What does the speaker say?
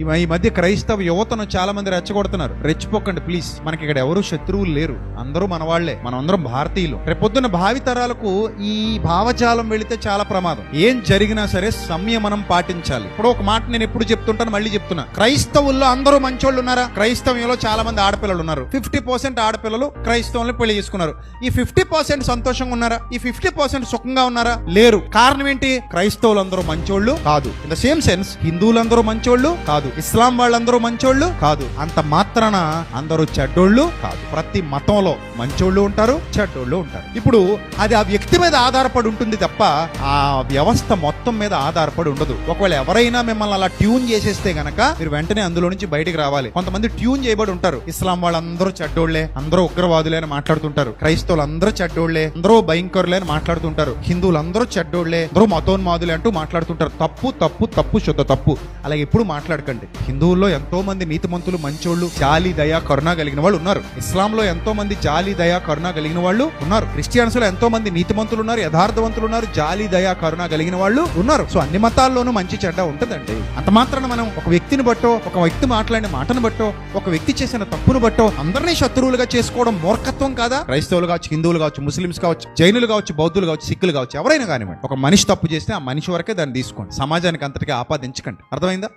ఈ మధ్య క్రైస్తవ యువతను చాలా మంది రెచ్చగొడుతున్నారు. రెచ్చిపోకండి ప్లీజ్. మనకి ఇక్కడ ఎవరు శత్రువులు లేరు, అందరూ మన వాళ్లే, మనం అందరం భారతీయులు. రేపొద్దున భావి తరాలకు ఈ భావజాలం వెళితే చాలా ప్రమాదం. ఏం జరిగినా సరే సంయమనం పాటించాలి. ఇప్పుడు ఒక మాట నేను ఎప్పుడు చెప్తుంటాను, మళ్ళీ చెప్తున్నా. క్రైస్తవుల్లో అందరూ మంచోళ్ళు ఉన్నారా? క్రైస్తవంలో చాలా మంది ఆడపిల్లలు ఉన్నారు. 50% ఆడపిల్లలు క్రైస్తవుల్ని పెళ్లి చేసుకున్నారు. ఈ 50% సంతోషంగా ఉన్నారా? ఈ 50% సుఖంగా ఉన్నారా? లేరు. కారణం ఏంటి? క్రైస్తవులందరూ మంచోళ్ళు కాదు. ఇన్ ద సేమ్ సెన్స్ హిందువులందరూ మంచోళ్ళు కాదు, ఇస్లాం వాళ్ళందరూ మంచోళ్ళు కాదు. అంత మాత్రాన అందరూ చెడ్డోళ్ళు కాదు. ప్రతి మతంలో మంచోళ్ళు ఉంటారు, చెడ్డోళ్ళు ఉంటారు. ఇప్పుడు అది ఆ వ్యక్తి మీద ఆధారపడి ఉంటుంది తప్ప ఆ వ్యవస్థ మొత్తం మీద ఆధారపడి ఉండదు. ఒకవేళ ఎవరైనా మిమ్మల్ని అలా ట్యూన్ చేసేస్తే గనక మీరు వెంటనే అందులో నుంచి బయటికి రావాలి. కొంతమంది ట్యూన్ చేయబడి ఉంటారు. ఇస్లాం వాళ్ళందరూ చెడ్డోళ్లే, అందరూ ఉగ్రవాదులే అని మాట్లాడుతుంటారు. క్రైస్తవులు అందరూ చెడ్డోళ్లే, అందరూ భయంకరులే అని మాట్లాడుతుంటారు. హిందువులందరూ చెడ్డోళ్లే, అందరూ మతోన్మాదులే అంటూ మాట్లాడుతుంటారు. తప్పు తప్పు తప్పు, శుద్ధ తప్పు. అలా ఎప్పుడు మాట్లాడకండి. హిందువుల్లో ఎంతో మంది నీతిమంతులు, మంచోళ్ళు, జాలి దయా కరుణ కలిగిన వాళ్ళు ఉన్నారు. ఇస్లాంలో ఎంతో మంది జాలి దయా కరుణ కలిగిన వాళ్ళు ఉన్నారు. క్రిస్టియన్స్ లో ఎంతో మంది నీతిమంతులు ఉన్నారు, యథార్థవంతులు ఉన్నారు, జాలి దయా కరుణ కలిగిన వాళ్ళు ఉన్నారు. సో అన్ని మతాల్లోనూ మంచి చెడ్డ ఉంటుందండి. అంత మాత్రాన మనం ఒక వ్యక్తిని బట్టో, ఒక వ్యక్తి మాట్లాడిన మాటను బట్టో, ఒక వ్యక్తి చేసిన తప్పును బట్టో అందరినీ శత్రువులుగా చేసుకోవడం మూర్ఖత్వం కాదా? క్రైస్తవులు కావచ్చు, హిందువులు కావచ్చు, ముస్లిమ్స్ కావచ్చు, జైనులు కావచ్చు, బౌద్ధులు కావచ్చు, సిక్కులు కావచ్చు, ఎవరైనా కానివ్వండి. ఒక మనిషి తప్పు చేస్తే ఆ మనిషి వరకే దాన్ని తీసుకోండి. సమాజానికి అంతటిగా ఆపాదించకండి. అర్థమైందా?